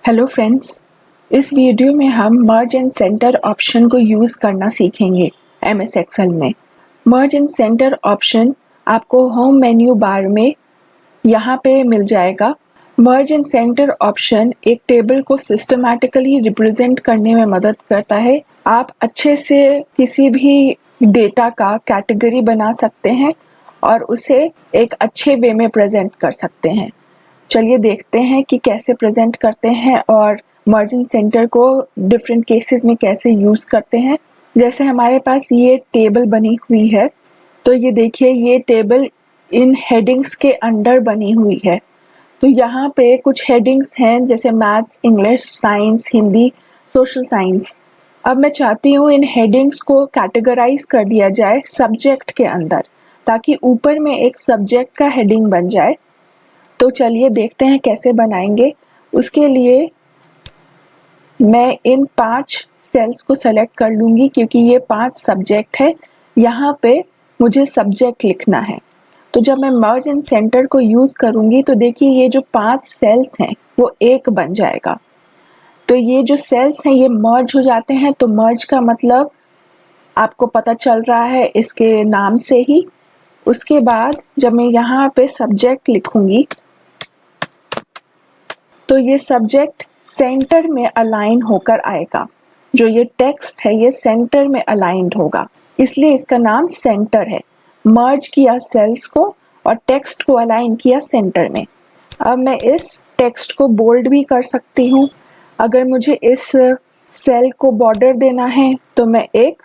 Hello friends, इस video में हम मर्ज एंड सेंटर ऑप्शन को यूज़ करना सीखेंगे एमएस एक्सेल में। मर्ज एंड सेंटर ऑप्शन आपको होम मेन्यू बार में यहाँ पे मिल जाएगा। मर्ज एंड सेंटर ऑप्शन एक टेबल को सिस्टमैटिकली रिप्रेजेंट करने में मदद करता है। आप अच्छे से किसी भी डेटा का कैटेगरी बना सकते हैं और उसे एक अच्छे वे में प्रेजेंट कर सकते हैं। चलिए देखते हैं कि कैसे प्रेजेंट करते हैं और मर्ज एंड सेंटर को डिफरेंट केसेस में कैसे यूज़ करते हैं। जैसे हमारे पास ये टेबल बनी हुई है, तो ये देखिए ये टेबल इन हेडिंग्स के अंडर बनी हुई है। तो यहाँ पे कुछ हेडिंग्स हैं जैसे maths, English, science, Hindi, social science. अब मैं चाहती हूँ इन हेडिंग्स को कैटेगराइज कर दिया जाए सब्जेक्ट के अंदर, ताकि ऊपर में एक सब्जेक्ट का हेडिंग बन जाए। तो चलिए देखते हैं कैसे बनाएंगे। उसके लिए मैं इन 5 सेल्स को सेलेक्ट कर लूँगी क्योंकि ये 5 सब्जेक्ट है। यहाँ पे मुझे सब्जेक्ट लिखना है। तो जब मैं मर्ज एंड सेंटर को यूज़ करूँगी तो देखिए ये जो 5 सेल्स हैं वो एक बन जाएगा। तो ये जो सेल्स हैं ये मर्ज हो जाते हैं। तो मर्ज का मतलब आपको पता चल रहा है इसके नाम से ही। उसके बाद जब मैं यहाँ पे सब्जेक्ट लिखूँगी तो ये सब्जेक्ट सेंटर में अलाइन होकर आएगा। जो ये टेक्स्ट है ये सेंटर में अलाइंड होगा, इसलिए इसका नाम सेंटर है। मर्ज किया सेल्स को और टेक्स्ट को अलाइन किया सेंटर में। अब मैं इस टेक्स्ट को बोल्ड भी कर सकती हूँ। अगर मुझे इस सेल को बॉर्डर देना है तो मैं एक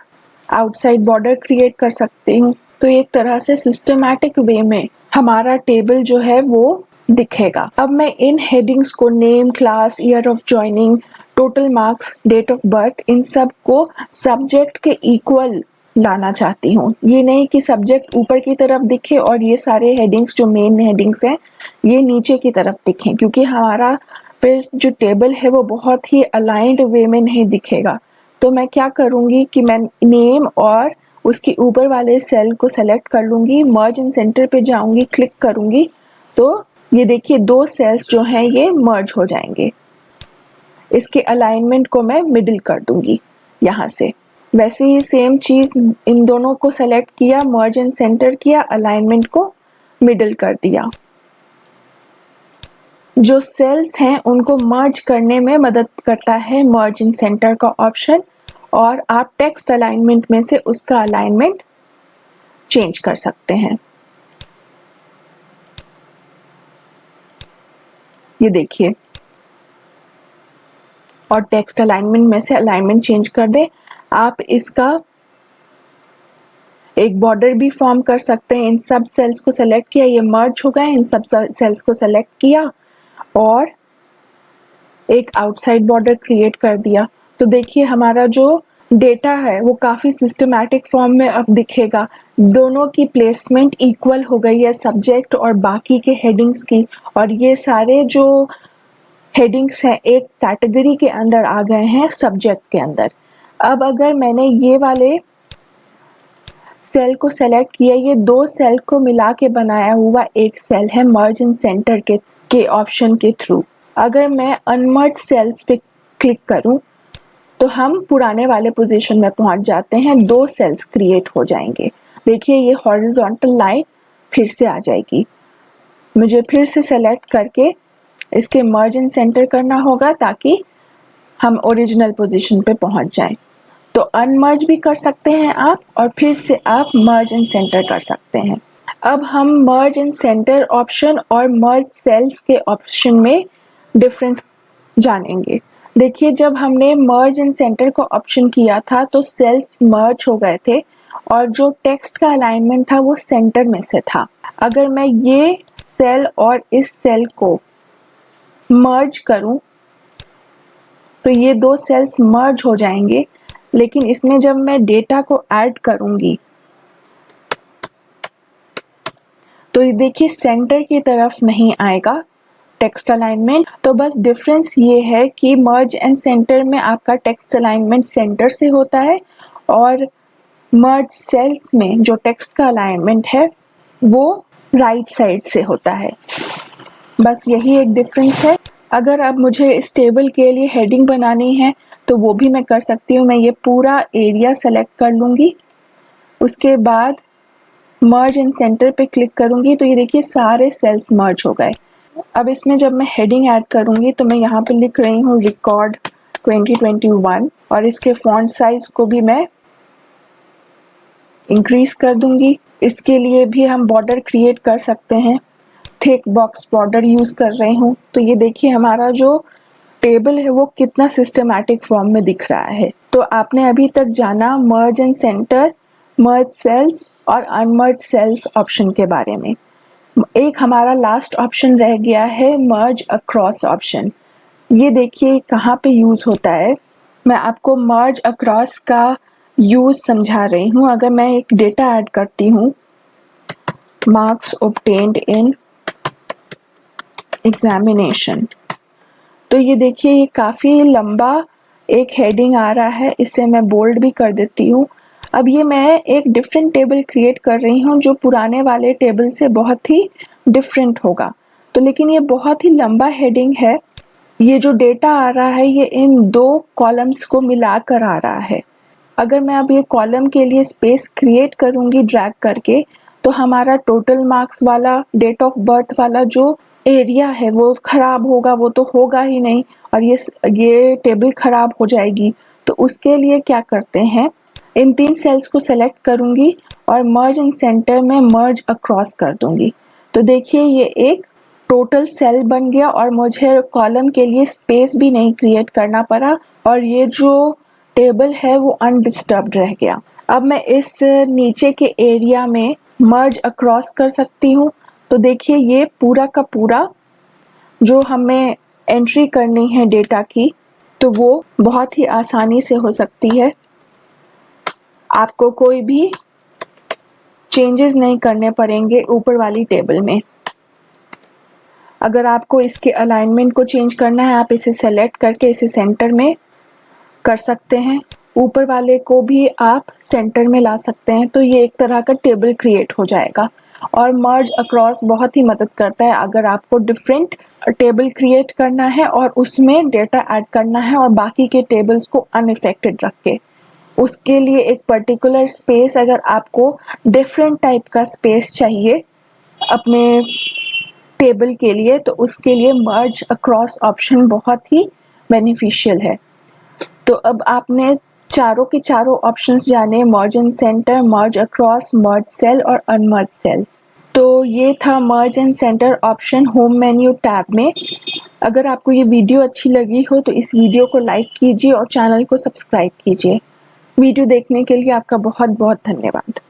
आउटसाइड बॉर्डर क्रिएट कर सकती हूँ। तो एक तरह से सिस्टमैटिक वे में हमारा टेबल जो है वो दिखेगा। अब मैं इन हेडिंग्स को name, class, year of joining, total marks, date of birth, इन सब को सब्जेक्ट के इक्वल लाना चाहती हूँ। ये नहीं कि सब्जेक्ट ऊपर की तरफ दिखे और ये सारे हेडिंग्स जो मेन हेडिंग्स हैं ये नीचे की तरफ दिखें, क्योंकि हमारा फिर जो टेबल है वो बहुत ही अलाइंड वे में नहीं दिखेगा। तो मैं क्या करूँगी कि मैं नेम और उसके ऊपर वाले सेल को सेलेक्ट कर लूँगी, मर्ज एंड सेंटर पे जाऊँगी, क्लिक करूँगी तो ये देखिए 2 सेल्स जो हैं ये मर्ज हो जाएंगे। इसके अलाइनमेंट को मैं मिडिल कर दूंगी यहाँ से। वैसे ही सेम चीज़ इन दोनों को सेलेक्ट किया, मर्ज एंड सेंटर किया, अलाइनमेंट को मिडिल कर दिया। जो सेल्स हैं उनको मर्ज करने में मदद करता है मर्ज एंड सेंटर का ऑप्शन, और आप टेक्स्ट अलाइनमेंट में से उसका अलाइनमेंट चेंज कर सकते हैं। ये देखिए, और टेक्स्ट अलाइनमेंट में से अलाइनमेंट चेंज कर दें। आप इसका एक बॉर्डर भी फॉर्म कर सकते हैं। इन सब सेल्स को सेलेक्ट किया, ये मर्ज हो गए। इन सब सेल्स को सेलेक्ट किया और एक आउटसाइड बॉर्डर क्रिएट कर दिया। तो देखिए हमारा जो डेटा है वो काफ़ी सिस्टमैटिक फॉर्म में अब दिखेगा। दोनों की प्लेसमेंट इक्वल हो गई है, सब्जेक्ट और बाकी के हेडिंग्स की, और ये सारे जो हेडिंग्स हैं एक कैटेगरी के अंदर आ गए हैं, सब्जेक्ट के अंदर। अब अगर मैंने ये वाले सेल को सेलेक्ट किया, ये 2 सेल को मिला के बनाया हुआ एक सेल है मर्ज एंड सेंटर के ऑप्शन के थ्रू। अगर मैं अनमर्ज सेल्स पे क्लिक करूं तो हम पुराने वाले पोजीशन में पहुंच जाते हैं। 2 सेल्स क्रिएट हो जाएंगे। देखिए ये हॉरिजॉन्टल लाइन फिर से आ जाएगी। मुझे फिर से सेलेक्ट करके इसके मर्ज एंड सेंटर करना होगा ताकि हम ओरिजिनल पोजीशन पे पहुंच जाएं। तो अनमर्ज भी कर सकते हैं आप, और फिर से आप मर्ज एंड सेंटर कर सकते हैं। अब हम मर्ज एंड सेंटर ऑप्शन और मर्ज सेल्स के ऑप्शन में डिफरेंस जानेंगे। देखिए जब हमने मर्ज एंड सेंटर को ऑप्शन किया था तो सेल्स मर्ज हो गए थे और जो टेक्स्ट का अलाइनमेंट था वो सेंटर में से था। अगर मैं ये सेल और इस सेल को मर्ज करूं तो ये 2 सेल्स मर्ज हो जाएंगे, लेकिन इसमें जब मैं डेटा को ऐड करूंगी तो ये देखिए सेंटर की तरफ नहीं आएगा टेक्स्ट अलाइनमेंट। तो बस डिफरेंस ये है कि मर्ज एंड सेंटर में आपका टेक्स्ट अलाइनमेंट सेंटर से होता है और मर्ज सेल्स में जो टेक्स्ट का अलाइनमेंट है वो राइट साइड से होता है। बस यही एक डिफरेंस है। अगर अब मुझे इस टेबल के लिए हेडिंग बनानी है तो वो भी मैं कर सकती हूँ। मैं ये पूरा एरिया सेलेक्ट कर लूँगी, उसके बाद मर्ज एंड सेंटर पे क्लिक करूँगी तो ये देखिए सारे सेल्स मर्ज हो गए। अब इसमें जब मैं हेडिंग ऐड करूँगी तो मैं यहाँ पे लिख रही हूँ रिकॉर्ड 2021 और इसके फॉन्ट साइज को भी मैं इंक्रीज कर दूंगी। इसके लिए भी हम बॉर्डर क्रिएट कर सकते हैं। थिक बॉक्स बॉर्डर यूज कर रही हूँ। तो ये देखिए हमारा जो टेबल है वो कितना सिस्टमैटिक फॉर्म में दिख रहा है। तो आपने अभी तक जाना merge and centre, merge cells और अनमर्ज सेल्स ऑप्शन के बारे में। एक हमारा लास्ट ऑप्शन रह गया है मर्ज अक्रॉस ऑप्शन। ये देखिए कहाँ पे यूज होता है। मैं आपको मर्ज अक्रॉस का यूज समझा रही हूँ। अगर मैं एक डेटा ऐड करती हूँ, मार्क्स ऑब्टेन्ड इन एग्जामिनेशन, तो ये देखिए ये काफ़ी लंबा एक हेडिंग आ रहा है। इसे मैं बोल्ड भी कर देती हूँ। अब ये मैं एक डिफरेंट टेबल क्रिएट कर रही हूँ जो पुराने वाले टेबल से बहुत ही डिफरेंट होगा। तो लेकिन ये बहुत ही लंबा हेडिंग है। ये जो डेटा आ रहा है ये इन दो कॉलम्स को मिलाकर आ रहा है। अगर मैं अब ये कॉलम के लिए स्पेस क्रिएट करूँगी ड्रैग करके तो हमारा टोटल मार्क्स वाला, डेट ऑफ बर्थ वाला जो एरिया है वो ख़राब होगा, वो तो होगा ही नहीं और ये टेबल ख़राब हो जाएगी। तो उसके लिए क्या करते हैं, इन 3 सेल्स को सेलेक्ट करूँगी और मर्ज एंड सेंटर में मर्ज अक्रॉस कर दूँगी। तो देखिए ये एक टोटल सेल बन गया और मुझे कॉलम के लिए स्पेस भी नहीं क्रिएट करना पड़ा और ये जो टेबल है वो अनडिस्टर्ब्ड रह गया। अब मैं इस नीचे के एरिया में मर्ज अक्रॉस कर सकती हूँ। तो देखिए ये पूरा का पूरा जो हमें एंट्री करनी है डेटा की तो वो बहुत ही आसानी से हो सकती है। आपको कोई भी चेंजेस नहीं करने पड़ेंगे ऊपर वाली टेबल में। अगर आपको इसके अलाइनमेंट को चेंज करना है आप इसे सेलेक्ट करके इसे सेंटर में कर सकते हैं। ऊपर वाले को भी आप सेंटर में ला सकते हैं। तो ये एक तरह का टेबल क्रिएट हो जाएगा। और मर्ज अक्रॉस बहुत ही मदद करता है अगर आपको डिफरेंट टेबल क्रिएट करना है और उसमें डेटा ऐड करना है और बाकी के टेबल्स को अनइफेक्टेड रख के। उसके लिए एक पर्टिकुलर स्पेस, अगर आपको डिफरेंट टाइप का स्पेस चाहिए अपने टेबल के लिए तो उसके लिए मर्ज अक्रॉस ऑप्शन बहुत ही बेनिफिशियल है। तो अब आपने चारों के चारों ऑप्शंस जाने, merge and centre, merge across, merge cell और अनमर्ज सेल्स। तो ये था merge and centre option home menu tab में। अगर आपको ये वीडियो अच्छी लगी हो तो इस वीडियो को लाइक कीजिए और चैनल को सब्सक्राइब कीजिए। वीडियो देखने के लिए आपका बहुत बहुत धन्यवाद।